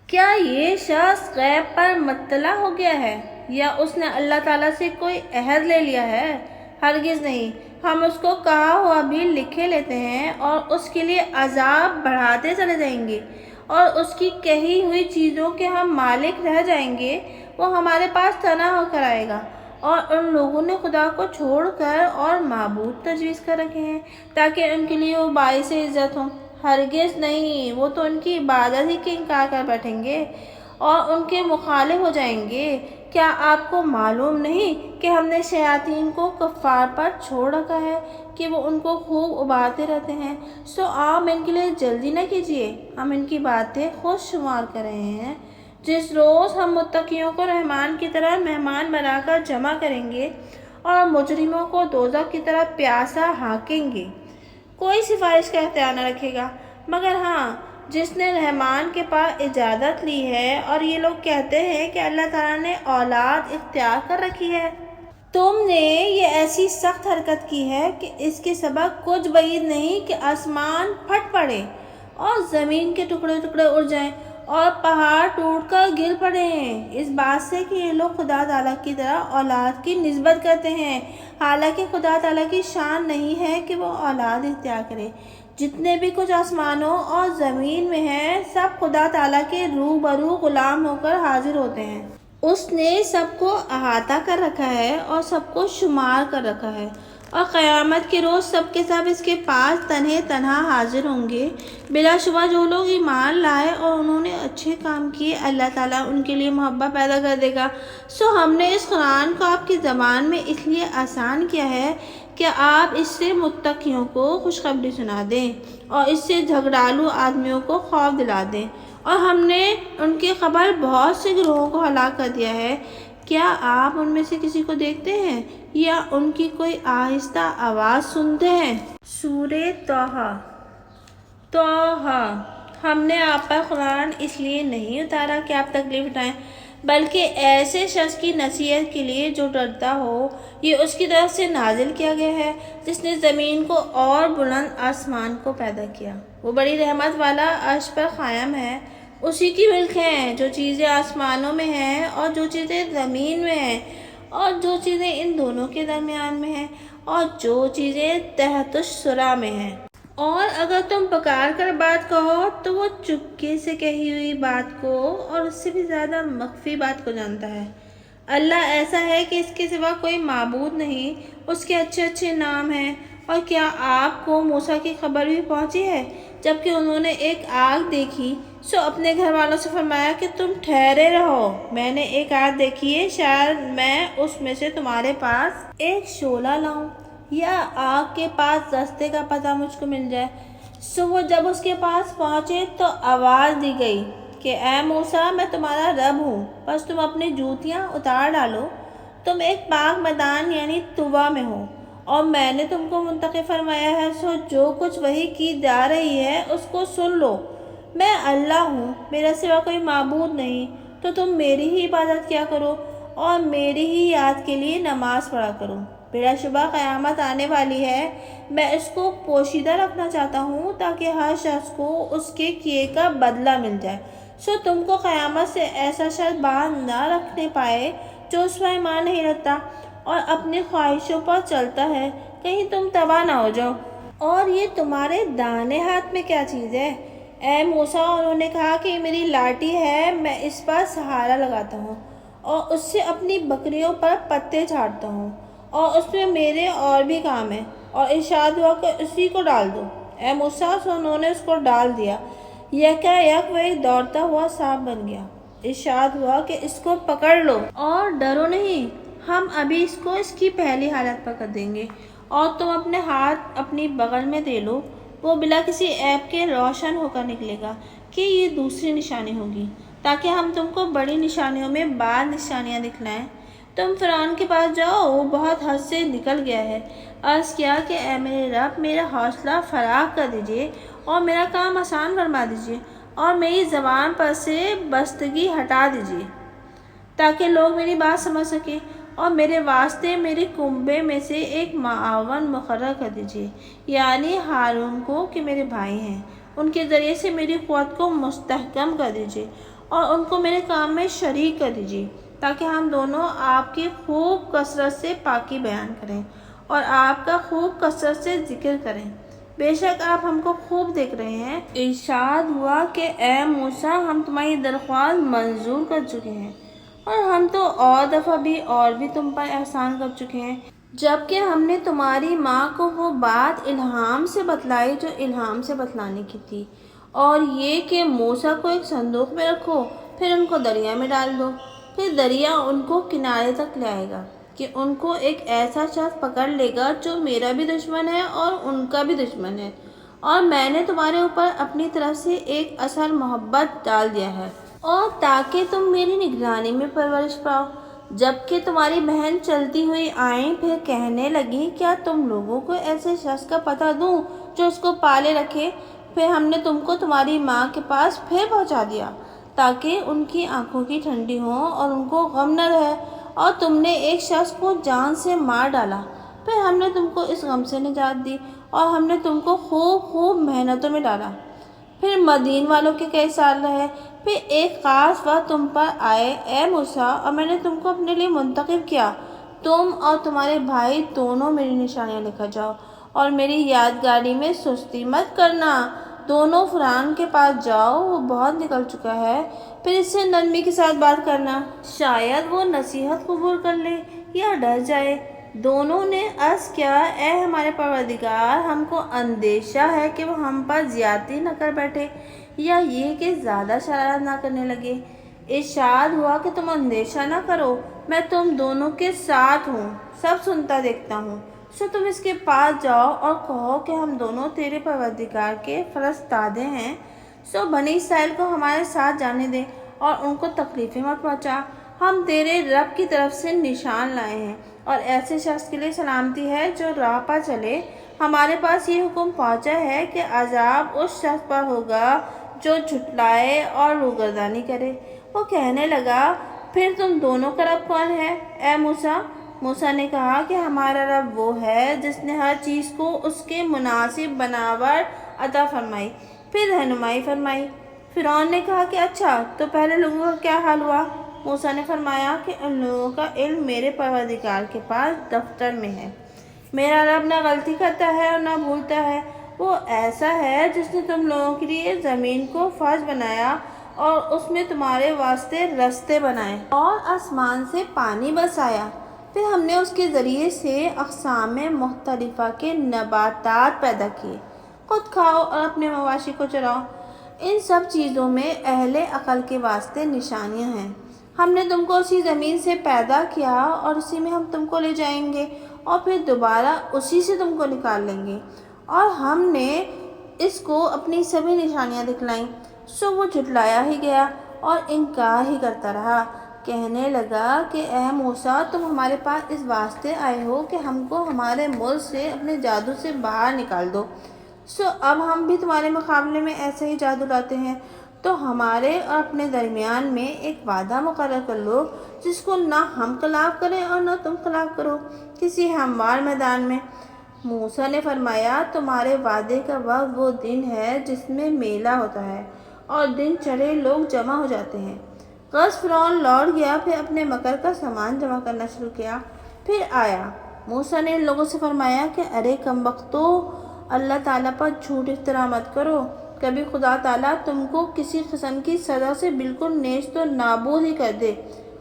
کیا یہ شخص غیب پر مطلع ہو گیا ہے یا اس نے اللہ تعالیٰ سے کوئی عہد لے لیا ہے؟ ہرگز نہیں، ہم اس کو کہا ہوا بھی لکھے لیتے ہیں اور اس کے لیے عذاب بڑھاتے چلے جائیں گے، اور اس کی کہی ہوئی چیزوں کے ہم مالک رہ جائیں گے، وہ ہمارے پاس تنہا ہو کر آئے گا۔ اور ان لوگوں نے خدا کو چھوڑ کر اور معبود تجویز کر رکھے ہیں تاکہ ان کے لیے وہ باعث عزت ہوں۔ ہرگز نہیں، وہ تو ان کی عبادت ہی کے انکار کر بیٹھیں گے اور ان کے مخالف ہو جائیں گے۔ کیا آپ کو معلوم نہیں کہ ہم نے شیاطین کو کفار پر چھوڑ رکھا ہے کہ وہ ان کو خوب ابھارتے رہتے ہیں؟ سو آپ ان کے لیے جلدی نہ کیجیے، ہم ان کی باتیں خود شمار کر رہے ہیں۔ جس روز ہم متقیوں کو رحمان کی طرح مہمان بنا کر جمع کریں گے اور مجرموں کو دوزخ کی طرح پیاسا ہانکیں گے، کوئی سفارش کا اختیار نہ رکھے گا مگر ہاں جس نے رحمان کے پاس اجازت لی ہے۔ اور یہ لوگ کہتے ہیں کہ اللہ تعالیٰ نے اولاد اختیار کر رکھی ہے۔ تم نے یہ ایسی سخت حرکت کی ہے کہ اس کے سبب کچھ بعید نہیں کہ آسمان پھٹ پڑے اور زمین کے ٹکڑے ٹکڑے اڑ جائیں اور پہاڑ ٹوٹ کر گر پڑے ہیں، اس بات سے کہ یہ لوگ خدا تعالیٰ کی طرح اولاد کی نسبت کرتے ہیں، حالانکہ خدا تعالیٰ کی شان نہیں ہے کہ وہ اولاد اختیار کرے۔ جتنے بھی کچھ آسمانوں اور زمین میں ہیں سب خدا تعالیٰ کے روبرو غلام ہو کر حاضر ہوتے ہیں۔ اس نے سب کو احاطہ کر رکھا ہے اور سب کو شمار کر رکھا ہے، اور قیامت کے روز سب کے سب اس کے پاس تنہا حاضر ہوں گے۔ بلا شبہ جو لوگ ایمان لائے اور انہوں نے اچھے کام کیے، اللہ تعالیٰ ان کے لیے محبت پیدا کر دے گا۔ ہم نے اس قرآن کو آپ کی زبان میں اس لیے آسان کیا ہے کہ آپ اس سے متقیوں کو خوشخبری سنا دیں اور اس سے جھگڑالو آدمیوں کو خوف دلا دیں، اور ہم نے ان کی خبر بہت سے گروہوں کو ہلاک کر دیا ہے۔ کیا آپ ان میں سے کسی کو دیکھتے ہیں یا ان کی کوئی آہستہ آواز سنتے ہیں؟ سورہ طٰہٰ۔ ہم نے آپ پر قرآن اس لیے نہیں اتارا کہ آپ تکلیف اٹھائیں، بلکہ ایسے شخص کی نصیحت کے لیے جو ڈرتا ہو۔ یہ اس کی طرف سے نازل کیا گیا ہے جس نے زمین کو اور بلند آسمان کو پیدا کیا۔ وہ بڑی رحمت والا عرش پر قائم ہے۔ اسی کی ملک ہیں جو چیزیں آسمانوں میں ہیں اور جو چیزیں زمین میں ہیں اور جو چیزیں ان دونوں کے درمیان میں ہیں اور جو چیزیں تحت الثری میں ہیں۔ اور اگر تم پکار کر بات کہو تو وہ چپکے سے کہی ہوئی بات کو اور اس سے بھی زیادہ مخفی بات کو جانتا ہے۔ اللہ ایسا ہے کہ اس کے سوا کوئی معبود نہیں، اس کے اچھے اچھے نام ہیں۔ اور کیا آپ کو موسیٰ کی خبر بھی پہنچی ہے جبکہ انہوں نے ایک آگ دیکھی، سو اپنے گھر والوں سے فرمایا کہ تم ٹھہرے رہو، میں نے ایک آگ دیکھی ہے، شاید میں اس میں سے تمہارے پاس ایک شعلہ لاؤں یا آگ کے پاس راستے کا پتہ مجھ کو مل جائے۔ سو وہ جب اس کے پاس پہنچے تو آواز دی گئی کہ اے موسیٰ، میں تمہارا رب ہوں، بس تم اپنی جوتیاں اتار ڈالو، تم ایک پاک میدان یعنی طویٰ میں ہو، اور میں نے تم کو منتخب فرمایا ہے، سو جو کچھ وحی کی جا رہی ہے اس کو سن لو۔ میں اللہ ہوں، میرا سوا کوئی معبود نہیں، تو تم میری ہی عبادت کیا کرو اور میری ہی یاد کے لیے نماز پڑھا کرو۔ بلا شبہ قیامت آنے والی ہے، میں اس کو پوشیدہ رکھنا چاہتا ہوں تاکہ ہر شخص کو اس کے کیے کا بدلہ مل جائے۔ سو تم کو قیامت سے ایسا شخص باندھ نہ رکھنے پائے جو اس پر ایمان نہیں رکھتا اور اپنی خواہشوں پر چلتا ہے، کہیں تم تباہ نہ ہو جاؤ۔ اور یہ تمہارے داہنے ہاتھ میں کیا چیز ہے؟ اے موسیٰ، انہوں نے کہا کہ یہ میری لاٹھی ہے، میں اس پر سہارا لگاتا ہوں اور اس سے اپنی بکریوں پر پتے چھاڑتا ہوں، اور اس میں میرے اور بھی کام ہیں۔ اور ارشاد ہوا کہ اسی کو ڈال دو۔ اے موسیٰ، سو انہوں نے اس کو ڈال دیا، یکا یک وہ ایک دوڑتا ہوا سانپ بن گیا۔ ارشاد ہوا کہ اس کو پکڑ لو اور ڈرو نہیں، ہم ابھی اس کو اس کی پہلی حالت پر کر دیں گے، اور تم اپنے ہاتھ اپنی بغل میں دے لو، وہ بلا کسی عیب کے روشن ہو کر نکلے گا کہ یہ دوسری نشانی ہوگی، تاکہ ہم تم کو بڑی نشانیوں میں بعض نشانیاں دکھلائیں۔ تم فرعون کے پاس جاؤ، وہ بہت حد سے نکل گیا ہے۔ عرض کیا کہ اے میرے رب، میرا حوصلہ فراخ کر دیجیے اور میرا کام آسان فرما دیجیے اور میری زبان پر سے بستگی ہٹا دیجیے تاکہ لوگ میری بات سمجھ سکیں، اور میرے واسطے میرے کنبے میں سے ایک معاون مقرر کر دیجیے، یعنی ہارون کو کہ میرے بھائی ہیں، ان کے ذریعے سے میری قوت کو مستحکم کر دیجیے اور ان کو میرے کام میں شریک کر دیجیے، تاکہ ہم دونوں آپ کی خوب کثرت سے پاکی بیان کریں اور آپ کا خوب کثرت سے ذکر کریں۔ بے شک آپ ہم کو خوب دیکھ رہے ہیں۔ ارشاد ہوا کہ اے موسیٰ، ہم تمہاری درخواست منظور کر چکے ہیں، اور ہم تو اور دفعہ بھی تم پر احسان کر چکے ہیں، جبکہ ہم نے تمہاری ماں کو وہ بات الہام سے بتلائی جو الہام سے بتلانے کی تھی، اور یہ کہ موسیٰ کو ایک صندوق میں رکھو، پھر ان کو دریا میں ڈال دو، پھر دریا ان کو کنارے تک لے آئے گا کہ ان کو ایک ایسا شخص پکڑ لے گا جو میرا بھی دشمن ہے اور ان کا بھی دشمن ہے، اور میں نے تمہارے اوپر اپنی طرف سے ایک اثر محبت ڈال دیا ہے، اور تاکہ تم میری نگرانی میں پرورش پاؤ۔ جبکہ تمہاری بہن چلتی ہوئی آئیں، پھر کہنے لگی کیا تم لوگوں کو ایسے شخص کا پتہ دوں جو اس کو پالے رکھے؟ پھر ہم نے تم کو تمہاری ماں کے پاس پھر پہنچا دیا تاکہ ان کی آنکھوں کی ٹھنڈی ہو اور ان کو غم نہ رہے، اور تم نے ایک شخص کو جان سے مار ڈالا، پھر ہم نے تم کو اس غم سے نجات دی اور ہم نے تم کو خوب محنتوں میں ڈالا۔ پھر مدین والوں کے کئی سال رہے، پھر ایک خاص وقت تم پر آئے اے موسیٰ، اور میں نے تم کو اپنے لیے منتخب کیا۔ تم اور تمہارے بھائی دونوں میری نشانیاں لے کر جاؤ اور میری یادگاری میں سستی مت کرنا۔ دونوں فرعون کے پاس جاؤ، وہ بہت نکل چکا ہے، پھر اس سے نرمی کے ساتھ بات کرنا، شاید وہ نصیحت قبول کر لے یا ڈر جائے۔ دونوں نے عرض کیا، اے ہمارے پروردگار، ہم کو اندیشہ ہے کہ وہ ہم پر زیادتی نہ کر بیٹھے یا یہ کہ زیادہ شرارت نہ کرنے لگے۔ ارشاد ہوا کہ تم اندیشہ نہ کرو، میں تم دونوں کے ساتھ ہوں، سب سنتا دیکھتا ہوں۔ سو تم اس کے پاس جاؤ اور کہو کہ ہم دونوں تیرے پروردگار کے فرستادے ہیں، سو بنی اسرائیل کو ہمارے ساتھ جانے دے اور ان کو تکلیفیں مت پہنچا۔ ہم تیرے رب کی طرف سے نشان لائے ہیں اور ایسے شخص کے لیے سلامتی ہے جو راہ پر چلے۔ ہمارے پاس یہ حکم پہنچا ہے کہ عذاب اس شخص پر ہوگا جو جھٹلائے اور روگردانی کرے۔ وہ کہنے لگا، پھر تم دونوں کا رب کون ہے اے موسیٰ؟ موسیٰ نے کہا کہ ہمارا رب وہ ہے جس نے ہر چیز کو اس کے مناسب بناوٹ عطا فرمائی، پھر رہنمائی فرمائی۔ فرعون نے کہا کہ اچھا، تو پہلے لوگوں کا کیا حال ہوا؟ موسیٰ نے فرمایا کہ ان لوگوں کا علم میرے پروردگار کے پاس دفتر میں ہے۔ میرا رب نہ غلطی کرتا ہے اور نہ بھولتا ہے۔ وہ ایسا ہے جس نے تم لوگوں کے لیے زمین کو فرش بنایا اور اس میں تمہارے واسطے رستے بنائے اور آسمان سے پانی برسایا، پھر ہم نے اس کے ذریعے سے اقسام مختلفہ کے نباتات پیدا کیے، خود کھاؤ اور اپنے مواشی کو چراؤ۔ ان سب چیزوں میں اہل عقل کے واسطے نشانیاں ہیں۔ ہم نے تم کو اسی زمین سے پیدا کیا اور اسی میں ہم تم کو لے جائیں گے اور پھر دوبارہ اسی سے تم کو نکال لیں گے، اور ہم نے اس کو اپنی سبھی نشانیاں دکھلائیں۔ سو وہ جھٹلایا ہی گیا اور انکار ہی کرتا رہا، کہنے لگا کہ اے موسیٰ، تم ہمارے پاس اس واسطے آئے ہو کہ ہم کو ہمارے ملک سے اپنے جادو سے باہر نکال دو۔ سو اب ہم بھی تمہارے مقابلے میں ایسا ہی جادو لاتے ہیں، تو ہمارے اور اپنے درمیان میں ایک وعدہ مقرر کر لو جس کو نہ ہم خلاف کریں اور نہ تم خلاف کرو، کسی ہموار میدان میں۔ موسیٰ نے فرمایا، تمہارے وعدے کا وقت وہ دن ہے جس میں میلہ ہوتا ہے اور دن چڑھے لوگ جمع ہو جاتے ہیں۔ غص فرعون لوٹ گیا، پھر اپنے مکر کا سامان جمع کرنا شروع کیا، پھر آیا۔ موسیٰ نے ان لوگوں سے فرمایا کہ ارے کم بختو، اللہ تعالیٰ پر جھوٹ افطرا مت کرو، کبھی خدا تعالیٰ تم کو کسی قسم کی سزا سے بالکل نیست و نابود ہی کر دے،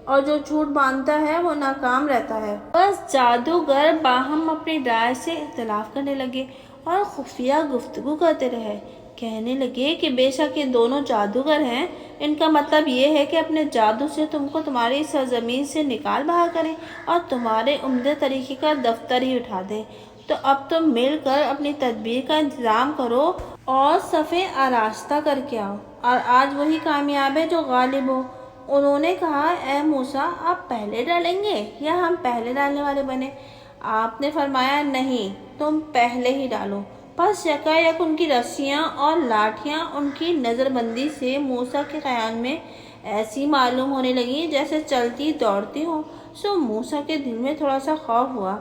اور جو جھوٹ باندھتا ہے وہ ناکام رہتا ہے۔ بس جادوگر باہم اپنی رائے سے اختلاف کرنے لگے اور خفیہ گفتگو کرتے رہے، کہنے لگے کہ بے شک یہ دونوں جادوگر ہیں، ان کا مطلب یہ ہے کہ اپنے جادو سے تم کو تمہاری سرزمین سے نکال باہر کریں اور تمہارے عمدہ طریقے کا دفتر ہی اٹھا دیں۔ تو اب تم مل کر اپنی تدبیر کا انتظام کرو اور صفیں آراستہ کر کے آؤ، اور آج وہی کامیاب ہے جو غالب ہو۔ انہوں نے کہا، اے موسیٰ، آپ پہلے ڈالیں گے یا ہم پہلے ڈالنے والے بنے؟ آپ نے فرمایا، نہیں، تم پہلے ہی ڈالو۔ پس یکایک ان کی رسیاں اور لاٹھیاں ان کی نظر بندی سے موسیٰ کے خیال میں ایسی معلوم ہونے لگیں جیسے چلتی دوڑتی ہوں۔ سو موسیٰ کے دل میں تھوڑا سا خوف ہوا۔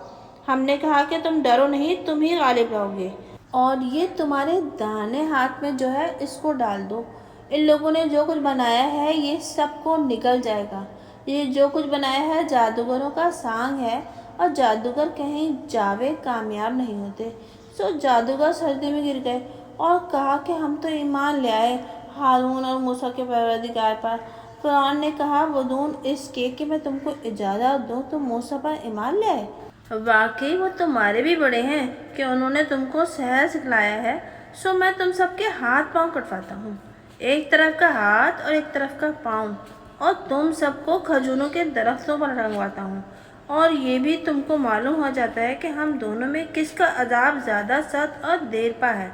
ہم نے کہا کہ تم ڈرو نہیں، تم ہی غالب رہو گے، اور یہ تمہارے داہنے ہاتھ میں جو ہے اس کو ڈال دو۔ ان لوگوں نے جو کچھ بنایا ہے یہ سب کو نکل جائے گا۔ یہ جو کچھ بنایا ہے جادوگروں کا سانگ ہے، اور جادوگر کہیں جاوے کامیاب نہیں ہوتے۔ سو جادوگر سجدے میں گر گئے اور کہا کہ ہم تو ایمان لے آئے ہارون اور موسیٰ کے پروردگار پر۔ فرعون نے کہا، بدون اس کے کہ میں تم کو اجازت دوں تم موسیٰ پر ایمان لے آئے؟ واقعی وہ تمہارے بھی بڑے ہیں کہ انہوں نے تم کو سحر سکھلایا ہے۔ سو میں تم سب کے ہاتھ پاؤں کٹواتا ہوں، ایک طرف کا ہاتھ اور ایک طرف کا پاؤں، اور تم سب کو کھجوروں کے درختوں پر ٹنگواتا ہوں، اور یہ بھی تم کو معلوم ہو جاتا ہے کہ ہم دونوں میں کس کا عذاب زیادہ سخت اور دیر پا ہے۔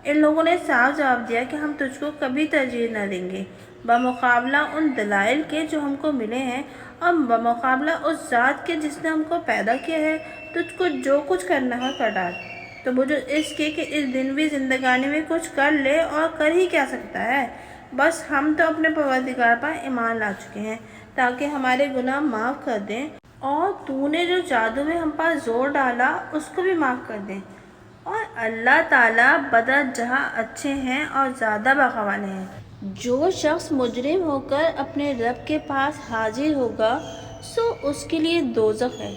ان لوگوں نے صاف جواب دیا کہ ہم تجھ کو کبھی ترجیح نہ دیں گے بمقابلہ ان دلائل کے جو ہم کو ملے ہیں، اور بمقابلہ اس ذات کے جس نے ہم کو پیدا کیا ہے۔ تجھ کو جو کچھ کرنا ہے کر ڈال، تو بجو اس کے کہ اس دنوی زندگانی میں کچھ کر لے، اور کر ہی کیا سکتا ہے؟ بس ہم تو اپنے پروردگار پر ایمان لا چکے ہیں تاکہ ہمارے گناہ معاف کر دیں، اور تو نے جو جادو میں ہم پر زور ڈالا اس کو بھی معاف کر دیں، اور اللہ تعالیٰ بدر جہاں اچھے ہیں اور زیادہ بخوالے ہیں۔ جو شخص مجرم ہو کر اپنے رب کے پاس حاضر ہوگا سو اس کے لیے دوزخ ہے،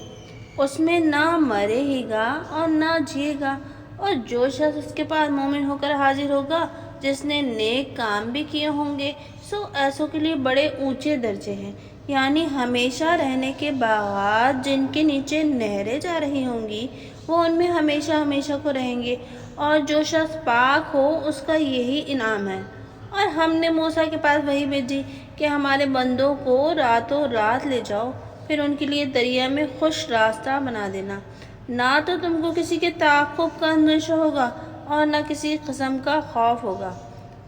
اس میں نہ مرے ہی گا اور نہ جیے گا۔ اور جو شخص اس کے پاس مومن ہو کر حاضر ہوگا جس نے نیک کام بھی کیے ہوں گے سو ایسوں کے لیے بڑے اونچے درجے ہیں، یعنی ہمیشہ رہنے کے باغات جن کے نیچے نہریں جا رہی ہوں گی وہ ان میں ہمیشہ ہمیشہ کو رہیں گے۔ اور جو شخص پاک ہو اس کا یہی انعام ہے۔ اور ہم نے موسیٰ کے پاس وحی بھیجی کہ ہمارے بندوں کو راتوں رات لے جاؤ، پھر ان کے لیے دریا میں خوش راستہ بنا دینا، نہ تو تم کو کسی کے تعاقب کا اندیشہ ہوگا اور نہ کسی قسم کا خوف ہوگا۔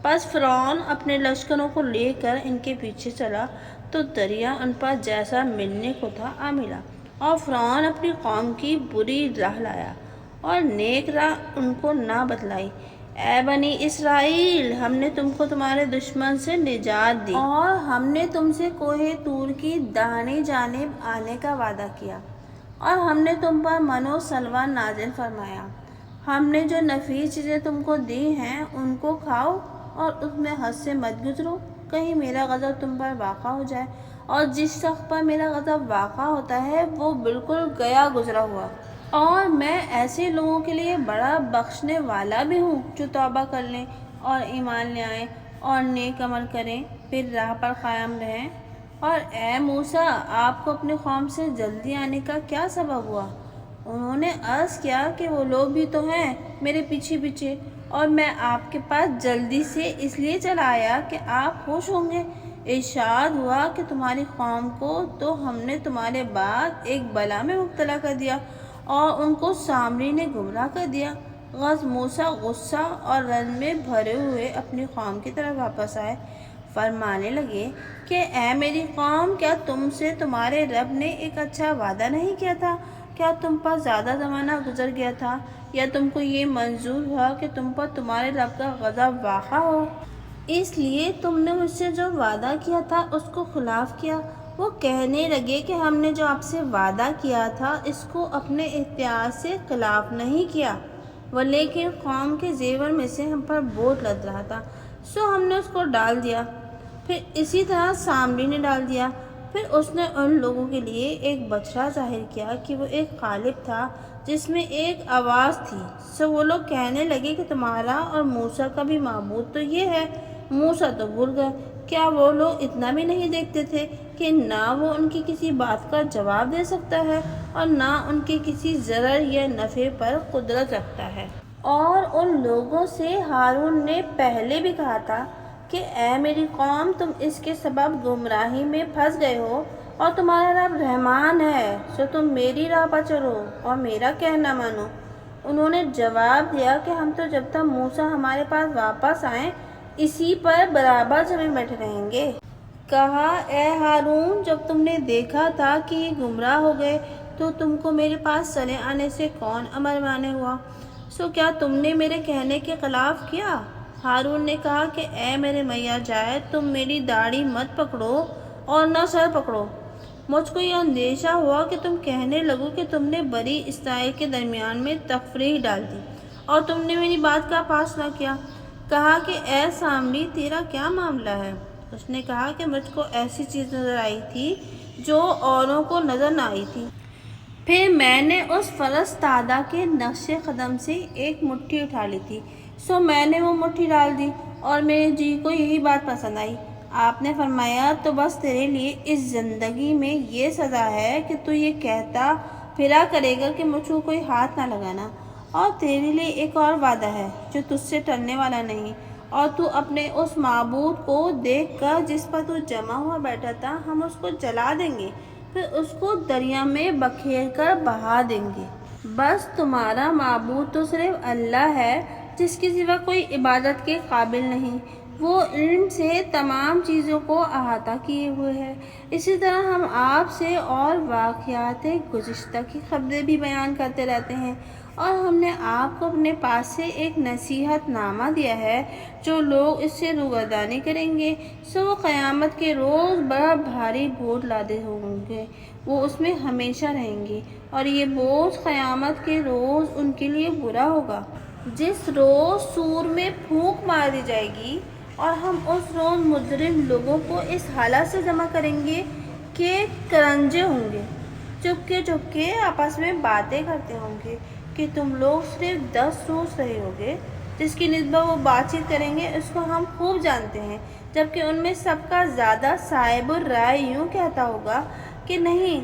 پس فرعون اپنے لشکروں کو لے کر ان کے پیچھے چلا تو دریا ان پر جیسا ملنے کو تھا آ ملا، اور فرعون اپنی قوم کی بری راہ لایا اور نیک راہ ان کو نہ بتلائی۔ اے بنی اسرائیل، ہم نے تم کو تمہارے دشمن سے نجات دی اور ہم نے تم سے کوہ طور کی داہنی جانب آنے کا وعدہ کیا، اور ہم نے تم پر من و سلوہ نازل فرمایا۔ ہم نے جو نفیس چیزیں تم کو دی ہیں ان کو کھاؤ اور اس میں حد سے مت گزرو، کہیں میرا غضب تم پر واقع ہو جائے، اور جس شخص پر میرا غضب واقع ہوتا ہے وہ بالکل گیا گزرا ہوا۔ اور میں ایسے لوگوں کے لیے بڑا بخشنے والا بھی ہوں جو توبہ کر لیں اور ایمان لے آئیں اور نیک عمل کریں، پھر راہ پر قائم رہیں۔ اور اے موسیٰ، آپ کو اپنی قوم سے جلدی آنے کا کیا سبب ہوا؟ انہوں نے عرض کیا کہ وہ لوگ بھی تو ہیں میرے پیچھے پیچھے، اور میں آپ کے پاس جلدی سے اس لیے چلا آیا کہ آپ خوش ہوں گے۔ ارشاد ہوا کہ تمہاری قوم کو تو ہم نے تمہارے بعد ایک بلا میں مبتلا کر دیا اور ان کو سامری نے گمراہ کر دیا۔ غز موسیٰ غصہ اور رنج میں بھرے ہوئے اپنی قوم کی طرف واپس آئے، فرمانے لگے کہ اے میری قوم، کیا تم سے تمہارے رب نے ایک اچھا وعدہ نہیں کیا تھا؟ کیا تم پر زیادہ زمانہ گزر گیا تھا، یا تم کو یہ منظور ہوا کہ تم پر تمہارے رب کا غضب واقع ہو؟ اس لیے تم نے مجھ سے جو وعدہ کیا تھا اس کو خلاف کیا۔ وہ کہنے لگے کہ ہم نے جو آپ سے وعدہ کیا تھا اس کو اپنے اختیار سے خلاف نہیں کیا، ولیکن قوم کے زیور میں سے ہم پر بوجھ لد رہا تھا سو ہم نے اس کو ڈال دیا۔ پھر اسی طرح سامری نے ڈال دیا۔ پھر اس نے ان لوگوں کے لیے ایک بچڑا ظاہر کیا کہ وہ ایک قالب تھا جس میں ایک آواز تھی، سو وہ لوگ کہنے لگے کہ تمہارا اور موسیٰ کا بھی معبود تو یہ ہے۔ موسیٰ تو بھول گئے، کیا وہ لوگ اتنا بھی نہیں دیکھتے تھے کہ نہ وہ ان کی کسی بات کا جواب دے سکتا ہے اور نہ ان کے کسی ضرر یا نفع پر قدرت رکھتا ہے؟ اور ان لوگوں سے ہارون نے پہلے بھی کہا تھا کہ اے میری قوم، تم اس کے سبب گمراہی میں پھنس گئے ہو، اور تمہارا رب رحمان ہے، سو تم میری راہ پر چلو اور میرا کہنا مانو۔ انہوں نے جواب دیا کہ ہم تو جب تک موسیٰ ہمارے پاس واپس آئیں اسی پر برابر زمیں بیٹھے رہیں گے۔ کہا اے ہارون، جب تم نے دیکھا تھا کہ یہ گمراہ ہو گئے تو تم کو میرے پاس چلے آنے سے کون امر مانے ہوا؟ سو کیا تم نے میرے کہنے کے خلاف کیا؟ ہارون نے کہا کہ اے میرے میاں جائے، تم میری داڑھی مت پکڑو اور نہ سر پکڑو۔ مجھ کو یہ اندیشہ ہوا کہ تم کہنے لگو کہ تم نے بنی اسرائیل کے درمیان میں تفریق ڈال دی اور تم نے میری بات کا پاس نہ کیا۔ کہا کہ اے سامری، تیرا کیا معاملہ ہے؟ اس نے کہا کہ مجھ کو ایسی چیز نظر آئی تھی جو اوروں کو نظر نہ آئی تھی۔ پھر میں نے اس فرستادہ کے نقش قدم سے ایک مٹھی اٹھا لی تھی، سو میں نے وہ مٹھی ڈال دی اور میرے جی کو یہی بات پسند آئی۔ آپ نے فرمایا تو بس تیرے لیے اس زندگی میں یہ سزا ہے کہ تو یہ کہتا پھرا کرے گا کہ مجھ کو کوئی ہاتھ نہ لگانا، اور تیرے لیے ایک اور وعدہ ہے جو تجھ سے ٹلنے والا نہیں، اور تو اپنے اس معبود کو دیکھ کر جس پر تو جمع ہوا بیٹھا تھا ہم اس کو جلا دیں گے، پھر اس کو دریا میں بکھیر کر بہا دیں گے۔ بس تمہارا معبود تو صرف اللہ ہے جس کے سوا کوئی عبادت کے قابل نہیں، وہ علم سے تمام چیزوں کو احاطہ کیے ہوئے ہے۔ اسی طرح ہم آپ سے اور واقعات گزشتہ کی خبریں بھی بیان کرتے رہتے ہیں، اور ہم نے آپ کو اپنے پاس سے ایک نصیحت نامہ دیا ہے۔ جو لوگ اس سے روگردانی کریں گے سو وہ قیامت کے روز بڑا بھاری بوجھ لادے ہوں گے، وہ اس میں ہمیشہ رہیں گے، اور یہ بوجھ قیامت کے روز ان کے لیے برا ہوگا۔ جس روز سور میں پھونک مار دی جائے گی اور ہم اس روز مجرم لوگوں کو اس حالت سے جمع کریں گے کہ کرنجے ہوں گے، چپکے چپکے آپس میں باتیں کرتے ہوں گے کہ تم لوگ صرف 10 روز رہے ہوگے۔ جس کی نسبت وہ بات چیت کریں گے اس کو ہم خوب جانتے ہیں، جبکہ ان میں سب کا زیادہ صاحب الرائے یوں کہتا ہوگا کہ نہیں،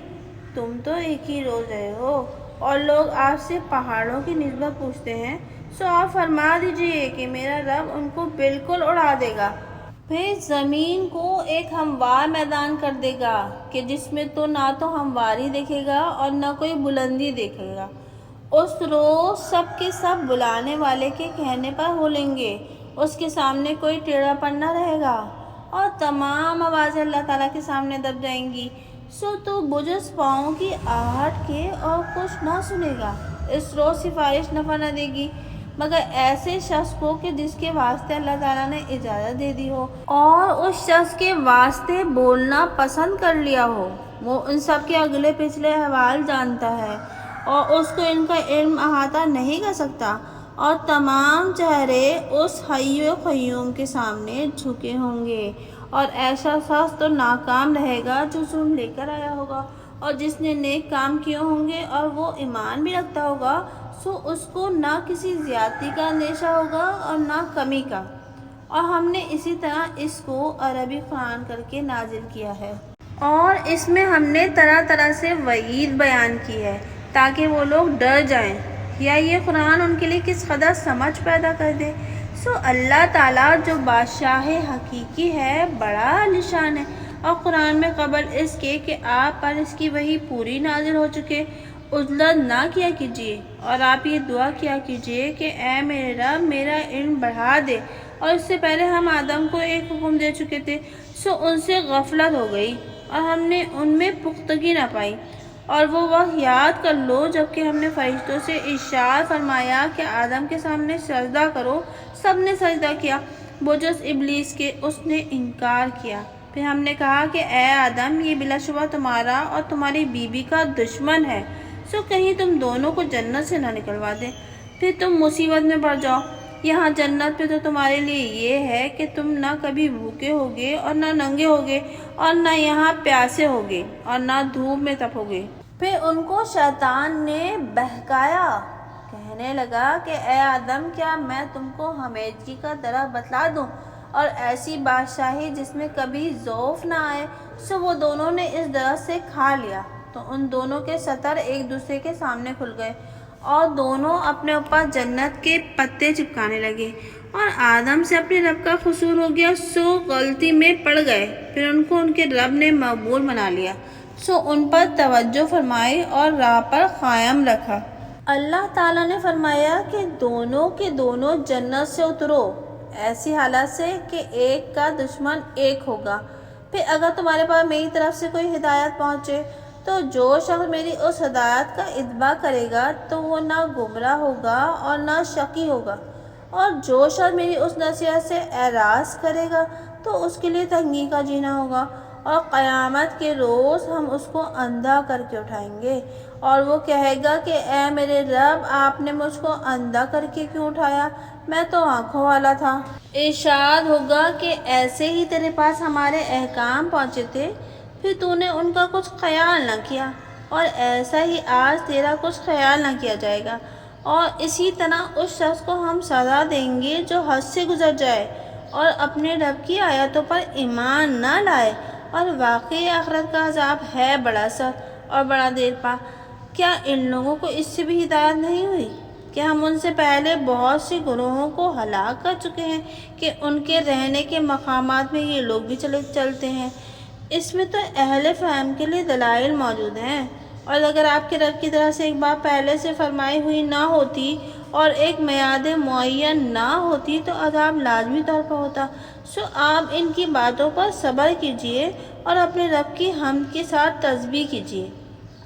تم تو ایک ہی روز رہے ہو اور لوگ آپ سے پہاڑوں کی نسبت پوچھتے ہیں، سو آپ فرما دیجئے کہ میرا رب ان کو بالکل اڑا دے گا۔ پھر زمین کو ایک ہموار میدان کر دے گا کہ جس میں نہ تو ہمواری دیکھے گا اور نہ کوئی بلندی دیکھے گا۔ اس روز سب کے سب بلانے والے کے کہنے پر ہولیں گے، اس کے سامنے کوئی ٹیڑھا پن نہ رہے گا اور تمام آوازیں اللہ تعالیٰ کے سامنے دب جائیں گی۔ سو تو بجز پاؤں کی آہٹ کے اور کچھ نہ سنے گا۔ اس روز سفارش نفع نہ دے گی مگر ایسے شخص کو کہ جس کے واسطے اللہ تعالیٰ نے اجازت دے دی ہو اور اس شخص کے واسطے بولنا پسند کر لیا ہو۔ وہ ان سب کے اگلے پچھلے احوال جانتا ہے اور اس کو ان کا علم احاطہ نہیں کر سکتا، اور تمام چہرے اس حی و قیوم کے سامنے جھکے ہوں گے، اور ایسا شخص تو ناکام رہے گا جو ظلم لے کر آیا ہوگا، اور جس نے نیک کام کیے ہوں گے اور وہ ایمان بھی رکھتا ہوگا، سو اس کو نہ کسی زیادتی کا اندیشہ ہوگا اور نہ کمی کا۔ اور ہم نے اسی طرح اس کو عربی قرآن کر کے نازل کیا ہے، اور اس میں ہم نے طرح طرح سے وعید بیان کی ہے تاکہ وہ لوگ ڈر جائیں یا یہ قرآن ان کے لیے کس قدر سمجھ پیدا کر دے۔ سو اللہ تعالیٰ جو بادشاہ حقیقی ہے بڑا عالیشان ہے، اور قرآن میں قبل اس کے کہ آپ پر اس کی وحی پوری نازل ہو چکے عجلت نہ کیا کیجیے، اور آپ یہ دعا کیا کیجیے کہ اے میرے رب میرا علم بڑھا دے، اور اس سے پہلے ہم آدم کو ایک حکم دے چکے تھے، سو ان سے غفلت ہو گئی اور ہم نے ان میں پختگی نہ پائی۔ اور وہ وقت یاد کر لو جبکہ ہم نے فرشتوں سے ارشاد فرمایا کہ آدم کے سامنے سجدہ کرو، سب نے سجدہ کیا بجز ابلیس کے، اس نے انکار کیا۔ پھر ہم نے کہا کہ اے آدم یہ بلا شبہ تمہارا اور تمہاری بیوی کا دشمن ہے، سو کہیں تم دونوں کو جنت سے نہ نکلوا دے، پھر تم مصیبت میں پڑ جاؤ۔ یہاں جنت پہ تو تمہارے لیے یہ ہے کہ تم نہ کبھی بھوکے ہوگے اور نہ ننگے ہوگے، اور نہ یہاں پیاسے ہوگے اور نہ دھوپ میں تپوگے۔ پھر ان کو شیطان نے بہکایا، کہنے لگا کہ اے آدم کیا میں تم کو ہمیشگی کا درخت بتلا دوں اور ایسی بادشاہی جس میں کبھی ضعف نہ آئے۔ سو وہ دونوں نے اس درخت سے کھا لیا تو ان دونوں کے سطر ایک دوسرے کے سامنے کھل گئے اور دونوں اپنے اوپر جنت کے پتے چپکانے لگے، اور آدم سے اپنے رب کا قصور ہو گیا، سو غلطی میں پڑ گئے۔ پھر ان کو ان کے رب نے مقبول بنا لیا، سو ان پر توجہ فرمائی اور راہ پر قائم رکھا۔ اللہ تعالیٰ نے فرمایا کہ دونوں کے دونوں جنت سے اترو ایسی حالت سے کہ ایک کا دشمن ایک ہوگا۔ پھر اگر تمہارے پاس میری طرف سے کوئی ہدایت پہنچے تو جو شخص میری اس ہدایت کا اتباع کرے گا تو وہ نہ گمراہ ہوگا اور نہ شقی ہوگا، اور جو شخص میری اس نصیحت سے اعراض کرے گا تو اس کے لیے تنگی کا جینا ہوگا، اور قیامت کے روز ہم اس کو اندھا کر کے اٹھائیں گے، اور وہ کہے گا کہ اے میرے رب آپ نے مجھ کو اندھا کر کے کیوں اٹھایا، میں تو آنکھوں والا تھا۔ ارشاد ہوگا کہ ایسے ہی تیرے پاس ہمارے احکام پہنچے تھے، پھر تو نے ان کا کچھ خیال نہ کیا، اور ایسا ہی آج تیرا کچھ خیال نہ کیا جائے گا۔ اور اسی طرح اس شخص کو ہم سزا دیں گے جو حد سے گزر جائے اور اپنے رب کی آیتوں پر ایمان نہ لائے، اور واقعی آخرت کا عذاب ہے بڑا سخت اور بڑا دیر پا۔ کیا ان لوگوں کو اس سے بھی ہدایت نہیں ہوئی کہ ہم ان سے پہلے بہت سی گروہوں کو ہلاک کر چکے ہیں کہ ان کے رہنے کے مقامات میں یہ لوگ بھی چلتے ہیں؟ اس میں تو اہل فہم کے لیے دلائل موجود ہیں، اور اگر آپ کے رب کی طرف سے ایک بات پہلے سے فرمائی ہوئی نہ ہوتی اور ایک میعاد معین نہ ہوتی تو عذاب لازمی طور پر ہوتا۔ سو آپ ان کی باتوں پر صبر کیجئے اور اپنے رب کی حمد کے ساتھ تسبیح کیجئے،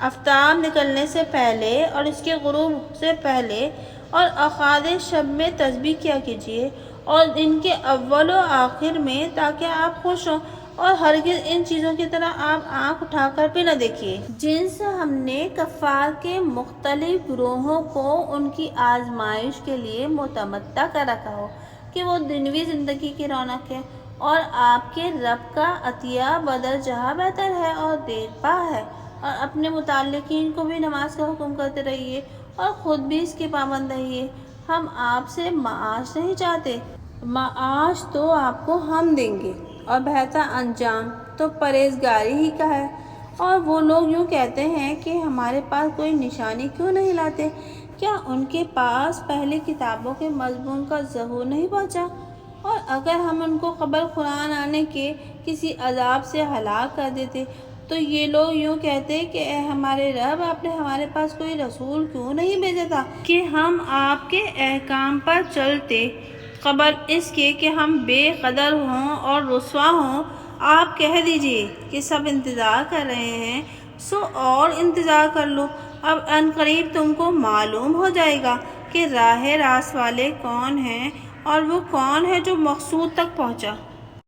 آفتاب نکلنے سے پہلے اور اس کے غروب سے پہلے اور اوقات شب میں تسبیح کیا کیجئے، اور ان کے اول و آخر میں، تاکہ آپ خوش ہوں اور ہرگز ان چیزوں کی طرح آپ آنکھ اٹھا کر بھی نہ دیکھیے جن سے ہم نے کفار کے مختلف گروہوں کو ان کی آزمائش کے لیے متمتع کر رکھا ہو کہ وہ دنیوی زندگی کی رونق ہے، اور آپ کے رب کا عطیہ بدر جہاں بہتر ہے اور دیکھ پا ہے۔ اور اپنے متعلقین کو بھی نماز کا حکم کرتے رہیے اور خود بھی اس کے پابند رہیے۔ ہم آپ سے معاش نہیں چاہتے، معاش تو آپ کو ہم دیں گے، اور بہتر انجام تو پرہیزگاری ہی کا ہے۔ اور وہ لوگ یوں کہتے ہیں کہ ہمارے پاس کوئی نشانی کیوں نہیں لاتے؟ کیا ان کے پاس پہلی کتابوں کے مضمون کا ظہور نہیں پہنچا؟ اور اگر ہم ان کو قبل قرآن آنے کے کسی عذاب سے ہلاک کر دیتے تو یہ لوگ یوں کہتے کہ اے ہمارے رب، آپ نے ہمارے پاس کوئی رسول کیوں نہیں بھیجا تھا کہ ہم آپ کے احکام پر چلتے، قبل اس کے کہ ہم بے قدر ہوں اور رسوا ہوں۔ آپ کہہ دیجئے کہ سب انتظار کر رہے ہیں، سو اور انتظار کر لو، اب عنقریب تم کو معلوم ہو جائے گا کہ راہ راست والے کون ہیں اور وہ کون ہے جو مقصود تک پہنچا۔